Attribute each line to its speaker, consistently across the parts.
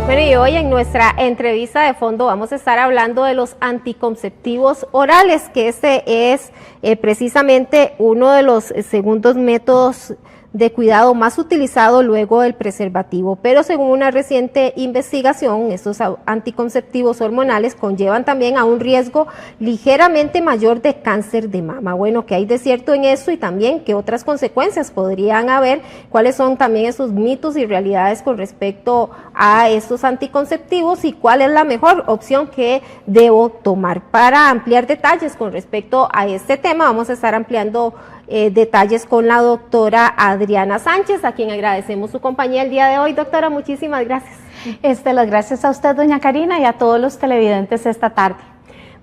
Speaker 1: Bueno, y hoy en nuestra entrevista de fondo vamos a estar hablando de los anticonceptivos orales, que este es precisamente uno de los segundos métodos de cuidado más utilizado luego del preservativo, pero según una reciente investigación, estos anticonceptivos hormonales conllevan también a un riesgo ligeramente mayor de cáncer de mama. Bueno, ¿qué hay de cierto en eso y también qué otras consecuencias podrían haber? ¿Cuáles son también esos mitos y realidades con respecto a estos anticonceptivos y cuál es la mejor opción que debo tomar? Para ampliar detalles con respecto a este tema, vamos a estar ampliando detalles con la doctora Adriana Sánchez, a quien agradecemos su compañía el día de hoy. Doctora, muchísimas gracias.
Speaker 2: Las gracias a usted, doña Karina, y a todos los televidentes esta tarde.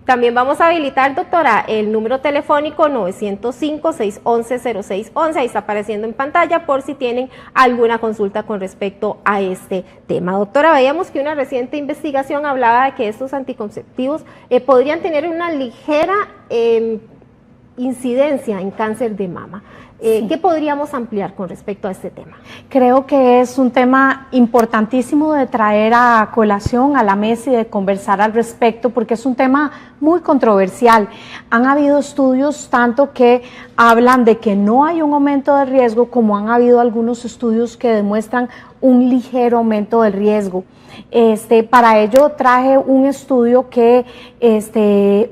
Speaker 1: También vamos a habilitar, doctora, el número telefónico 905-611-0611, ahí está apareciendo en pantalla por si tienen alguna consulta con respecto a este tema. Doctora, veíamos que una reciente investigación hablaba de que estos anticonceptivos podrían tener una ligera incidencia en cáncer de mama. Sí. ¿Qué podríamos ampliar con respecto a este tema?
Speaker 2: Creo que es un tema importantísimo de traer a colación a la mesa y de conversar al respecto, porque es un tema muy controversial. Han habido estudios tanto que hablan de que no hay un aumento de riesgo, como han habido algunos estudios que demuestran un ligero aumento del riesgo. Para ello traje un estudio que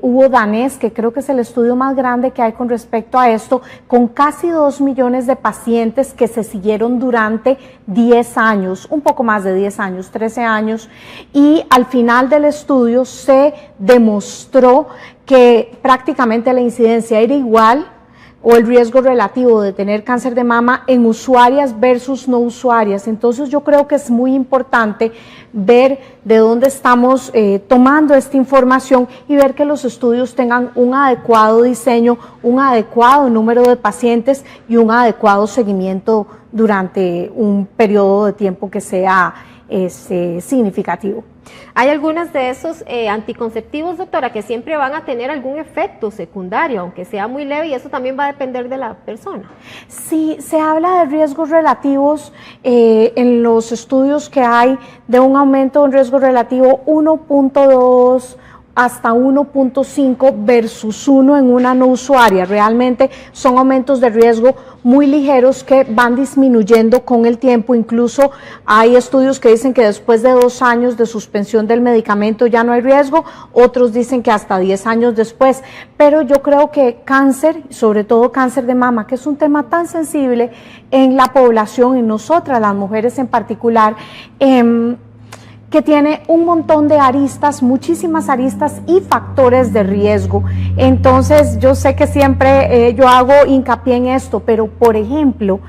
Speaker 2: hubo danés, que creo que es el estudio más grande que hay con respecto a esto, con casi 2 millones de pacientes que se siguieron durante 10 años, un poco más de 10 años, 13 años, y al final del estudio se demostró que prácticamente la incidencia era igual, o el riesgo relativo de tener cáncer de mama en usuarias versus no usuarias. Entonces yo creo que es muy importante ver de dónde estamos tomando esta información y ver que los estudios tengan un adecuado diseño, un adecuado número de pacientes y un adecuado seguimiento durante un periodo de tiempo que sea significativo.
Speaker 1: Hay algunos de esos anticonceptivos, doctora, que siempre van a tener algún efecto secundario, aunque sea muy leve, y eso también va a depender de la persona.
Speaker 2: Sí, se habla de riesgos relativos en los estudios que hay de un aumento en riesgo relativo 1.2 hasta 1.5 versus 1 en una no usuaria. Realmente son aumentos de riesgo muy ligeros que van disminuyendo con el tiempo. Incluso hay estudios que dicen que después de 2 años de suspensión del medicamento ya no hay riesgo, otros dicen que hasta 10 años después. Pero yo creo que cáncer, sobre todo cáncer de mama, que es un tema tan sensible en la población, en nosotras las mujeres en particular, que tiene un montón de aristas, muchísimas aristas y factores de riesgo. Entonces yo sé que siempre yo hago hincapié en esto, pero por ejemplo,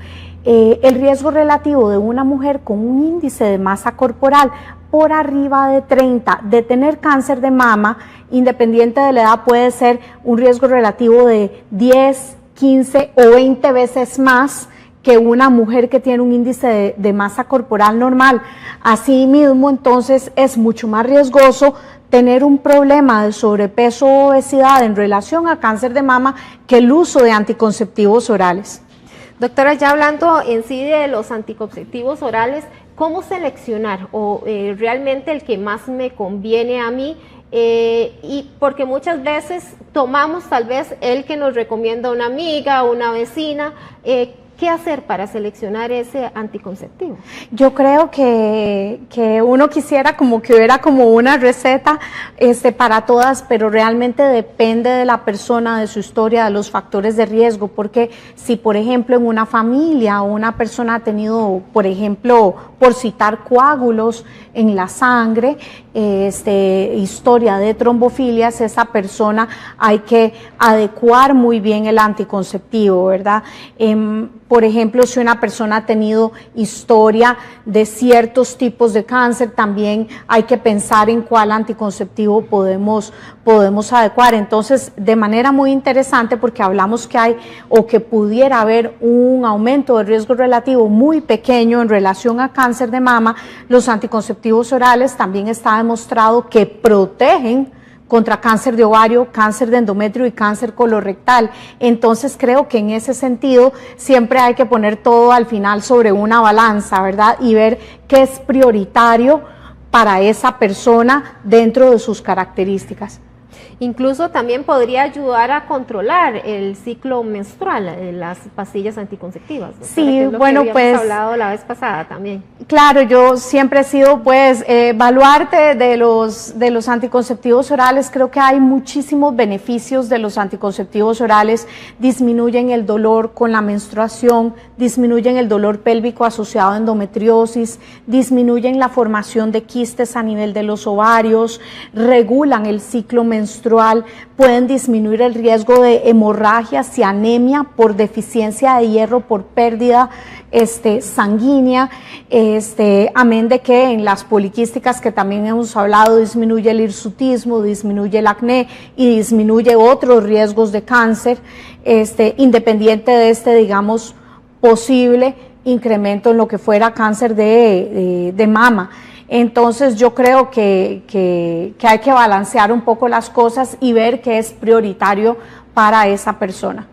Speaker 2: el riesgo relativo de una mujer con un índice de masa corporal por arriba de 30 de tener cáncer de mama, independiente de la edad, puede ser un riesgo relativo de 10, 15 o 20 veces más que una mujer que tiene un índice de masa corporal normal. Asimismo, entonces, es mucho más riesgoso tener un problema de sobrepeso o obesidad en relación a cáncer de mama que el uso de anticonceptivos orales.
Speaker 1: Doctora, ya hablando en sí de los anticonceptivos orales, ¿cómo seleccionar o realmente el que más me conviene a mí? Y porque muchas veces tomamos tal vez el que nos recomienda una amiga o una vecina. ¿Qué hacer para seleccionar ese anticonceptivo?
Speaker 2: Yo creo que uno quisiera como que hubiera como una receta para todas, pero realmente depende de la persona, de su historia, de los factores de riesgo, porque si por ejemplo en una familia o una persona ha tenido, por ejemplo, por citar coágulos en la sangre, historia de trombofilias, esa persona hay que adecuar muy bien el anticonceptivo, ¿verdad? Por ejemplo, si una persona ha tenido historia de ciertos tipos de cáncer, también hay que pensar en cuál anticonceptivo podemos adecuar. Entonces, de manera muy interesante, porque hablamos que hay o que pudiera haber un aumento de riesgo relativo muy pequeño en relación a cáncer de mama, los anticonceptivos orales también está demostrado que protegen contra cáncer de ovario, cáncer de endometrio y cáncer colorectal. Entonces creo que en ese sentido siempre hay que poner todo al final sobre una balanza, ¿verdad? Y ver qué es prioritario para esa persona dentro de sus características.
Speaker 1: Incluso también podría ayudar a controlar el ciclo menstrual, las pastillas anticonceptivas.
Speaker 2: Sí,
Speaker 1: es lo
Speaker 2: bueno,
Speaker 1: que
Speaker 2: pues
Speaker 1: hablado la vez pasada también.
Speaker 2: Claro, yo siempre he sido, pues, baluarte de los anticonceptivos orales. Creo que hay muchísimos beneficios de los anticonceptivos orales. Disminuyen el dolor con la menstruación, disminuyen el dolor pélvico asociado a endometriosis, disminuyen la formación de quistes a nivel de los ovarios, regulan el ciclo menstrual, pueden disminuir el riesgo de hemorragias y anemia por deficiencia de hierro, por pérdida sanguínea, amén de que en las poliquísticas que también hemos hablado disminuye el hirsutismo, disminuye el acné y disminuye otros riesgos de cáncer, independiente de digamos, posible incremento en lo que fuera cáncer de mama. Entonces yo creo que hay que balancear un poco las cosas y ver qué es prioritario para esa persona.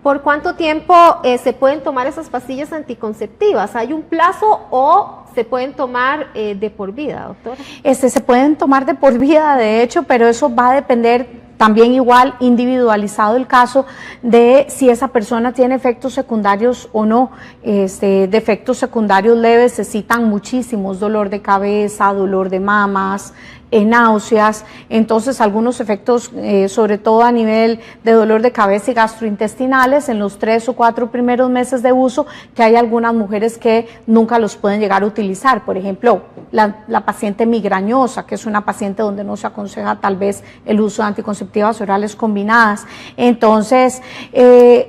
Speaker 1: ¿Por cuánto tiempo se pueden tomar esas pastillas anticonceptivas? ¿Hay un plazo o se pueden tomar de por vida, doctora?
Speaker 2: Se pueden tomar de por vida, de hecho, pero eso va a depender también igual individualizado el caso de si esa persona tiene efectos secundarios o no. De efectos secundarios leves se citan muchísimos: dolor de cabeza, dolor de mamas, náuseas. Entonces algunos efectos, sobre todo a nivel de dolor de cabeza y gastrointestinales, en los 3 o 4 primeros meses de uso, que hay algunas mujeres que nunca los pueden llegar a utilizar. Por ejemplo, la paciente migrañosa, que es una paciente donde no se aconseja tal vez el uso de anticonceptivas orales combinadas. Entonces,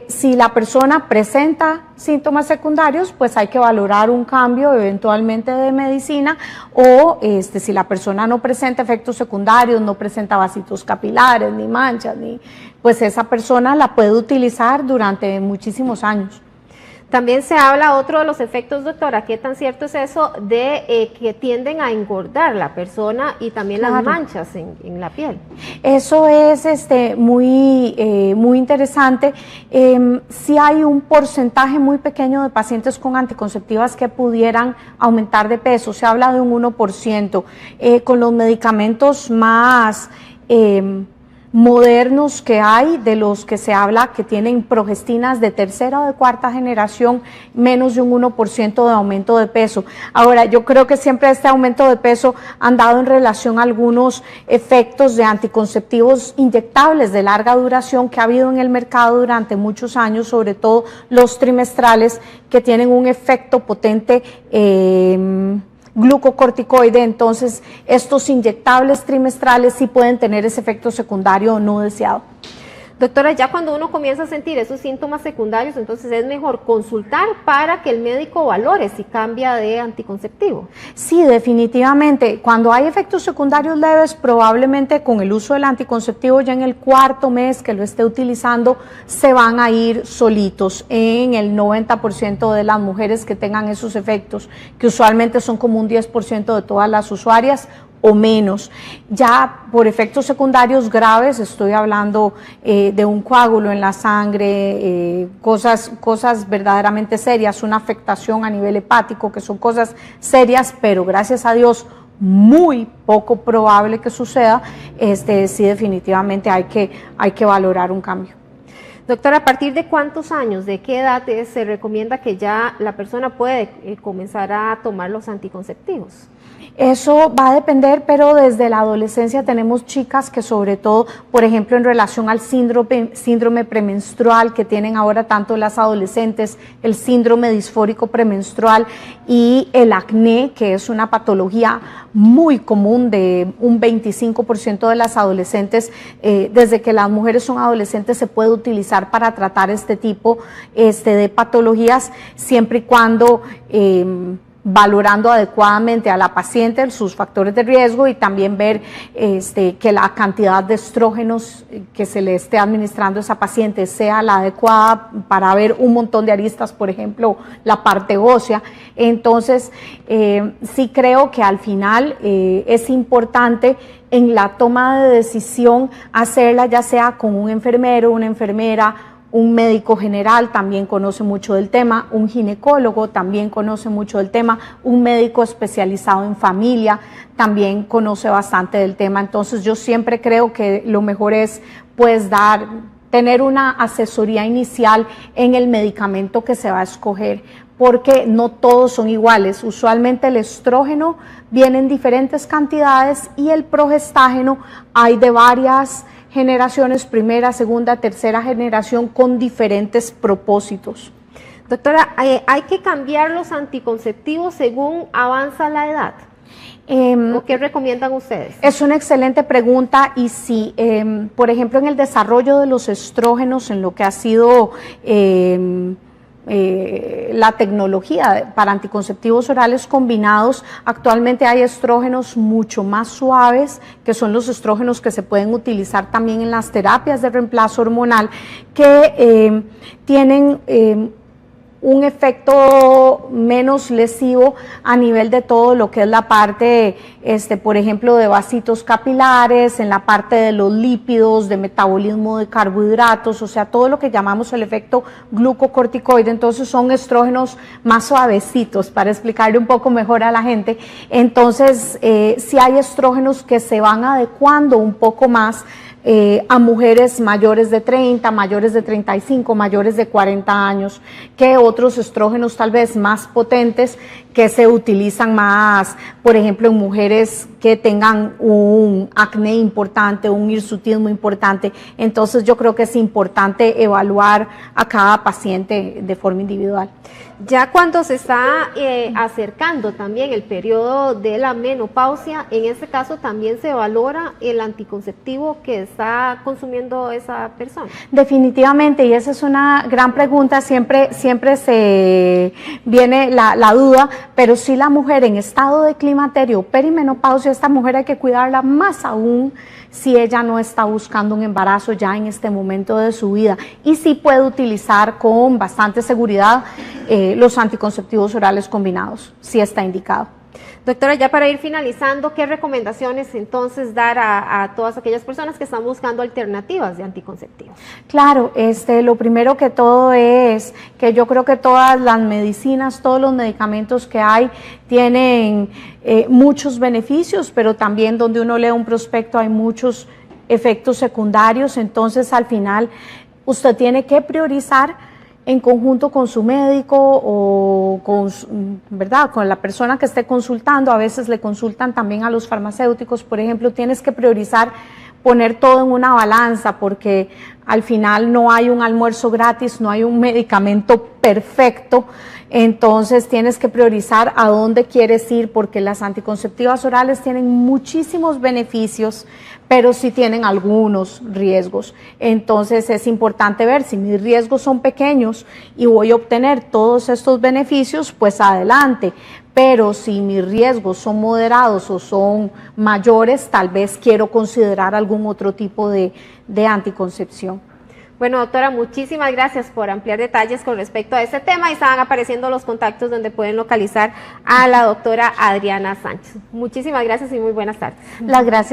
Speaker 2: si la persona presenta síntomas secundarios, pues hay que valorar un cambio eventualmente de medicina, o si la persona no presenta efectos secundarios, no presenta vasitos capilares, ni manchas, pues esa persona la puede utilizar durante muchísimos años.
Speaker 1: También se habla otro de los efectos, doctora, ¿qué tan cierto es eso de que tienden a engordar la persona y también las manchas en la piel?
Speaker 2: Eso es muy interesante. Sí hay un porcentaje muy pequeño de pacientes con anticonceptivas que pudieran aumentar de peso, se habla de un 1%. Con los medicamentos más modernos que hay, de los que se habla que tienen progestinas de tercera o de cuarta generación, menos de un 1% de aumento de peso. Ahora, yo creo que siempre este aumento de peso han dado en relación a algunos efectos de anticonceptivos inyectables de larga duración que ha habido en el mercado durante muchos años, sobre todo los trimestrales, que tienen un efecto potente glucocorticoide. Entonces estos inyectables trimestrales sí pueden tener ese efecto secundario no deseado.
Speaker 1: Doctora, ya cuando uno comienza a sentir esos síntomas secundarios, entonces es mejor consultar para que el médico valore si cambia de anticonceptivo.
Speaker 2: Sí, definitivamente. Cuando hay efectos secundarios leves, probablemente con el uso del anticonceptivo ya en el 4.º mes que lo esté utilizando, se van a ir solitos en el 90% de las mujeres que tengan esos efectos, que usualmente son como un 10% de todas las usuarias o menos. Ya por efectos secundarios graves, estoy hablando de un coágulo en la sangre, cosas verdaderamente serias, una afectación a nivel hepático, que son cosas serias, pero gracias a Dios muy poco probable que suceda. Sí, definitivamente hay que valorar un cambio.
Speaker 1: Doctora, ¿a partir de cuántos años, de qué edad se recomienda que ya la persona puede comenzar a tomar los anticonceptivos?
Speaker 2: Eso va a depender, pero desde la adolescencia tenemos chicas que, sobre todo, por ejemplo, en relación al síndrome premenstrual que tienen ahora tanto las adolescentes, el síndrome disfórico premenstrual y el acné, que es una patología muy común de un 25% de las adolescentes. Desde que las mujeres son adolescentes se puede utilizar para tratar este tipo de patologías, siempre y cuando valorando adecuadamente a la paciente, sus factores de riesgo, y también ver que la cantidad de estrógenos que se le esté administrando a esa paciente sea la adecuada para ver un montón de aristas, por ejemplo, la parte ósea. Entonces, sí creo que al final es importante en la toma de decisión hacerla ya sea con un enfermero, una enfermera, un médico general también conoce mucho del tema, un ginecólogo también conoce mucho del tema, un médico especializado en familia también conoce bastante del tema. Entonces yo siempre creo que lo mejor es pues tener una asesoría inicial en el medicamento que se va a escoger, porque no todos son iguales. Usualmente el estrógeno viene en diferentes cantidades y el progestágeno hay de varias generaciones, primera, segunda, tercera generación, con diferentes propósitos.
Speaker 1: Doctora, ¿hay que cambiar los anticonceptivos según avanza la edad? ¿O qué recomiendan ustedes?
Speaker 2: Es una excelente pregunta y sí, por ejemplo, en el desarrollo de los estrógenos, en lo que ha sido la tecnología para anticonceptivos orales combinados, actualmente hay estrógenos mucho más suaves, que son los estrógenos que se pueden utilizar también en las terapias de reemplazo hormonal, que tienen un efecto menos lesivo a nivel de todo lo que es la parte, por ejemplo, de vasitos capilares, en la parte de los lípidos, de metabolismo de carbohidratos, o sea, todo lo que llamamos el efecto glucocorticoide. Entonces son estrógenos más suavecitos, para explicarle un poco mejor a la gente. Entonces, sí hay estrógenos que se van adecuando un poco más a mujeres mayores de 30, mayores de 35, mayores de 40 años, que otros estrógenos tal vez más potentes que se utilizan más, por ejemplo, en mujeres que tengan un acné importante, un hirsutismo importante. Entonces yo creo que es importante evaluar a cada paciente de forma individual.
Speaker 1: Ya cuando se está acercando también el periodo de la menopausia, en este caso también se valora el anticonceptivo que está consumiendo esa persona.
Speaker 2: Definitivamente, y esa es una gran pregunta, siempre se viene la duda, pero si la mujer en estado de climaterio, perimenopausia, esta mujer hay que cuidarla más aún si ella no está buscando un embarazo ya en este momento de su vida, y sí puede utilizar con bastante seguridad los anticonceptivos orales combinados, si está indicado.
Speaker 1: Doctora, ya para ir finalizando, ¿qué recomendaciones entonces dar a todas aquellas personas que están buscando alternativas de anticonceptivos?
Speaker 2: Claro, lo primero que todo es que yo creo que todas las medicinas, todos los medicamentos que hay tienen muchos beneficios, pero también donde uno lee un prospecto hay muchos efectos secundarios. Entonces al final usted tiene que priorizar en conjunto con su médico o con la persona que esté consultando. A veces le consultan también a los farmacéuticos, por ejemplo. Tienes que priorizar, poner todo en una balanza, porque al final no hay un almuerzo gratis, no hay un medicamento perfecto. Entonces tienes que priorizar a dónde quieres ir, porque las anticonceptivas orales tienen muchísimos beneficios, pero sí tienen algunos riesgos. Entonces es importante ver si mis riesgos son pequeños y voy a obtener todos estos beneficios, pues adelante. Pero si mis riesgos son moderados o son mayores, tal vez quiero considerar algún otro tipo de anticoncepción.
Speaker 1: Bueno, doctora, muchísimas gracias por ampliar detalles con respecto a este tema, y estaban apareciendo los contactos donde pueden localizar a la doctora Adriana Sánchez. Muchísimas gracias y muy buenas tardes.
Speaker 2: Las gracias.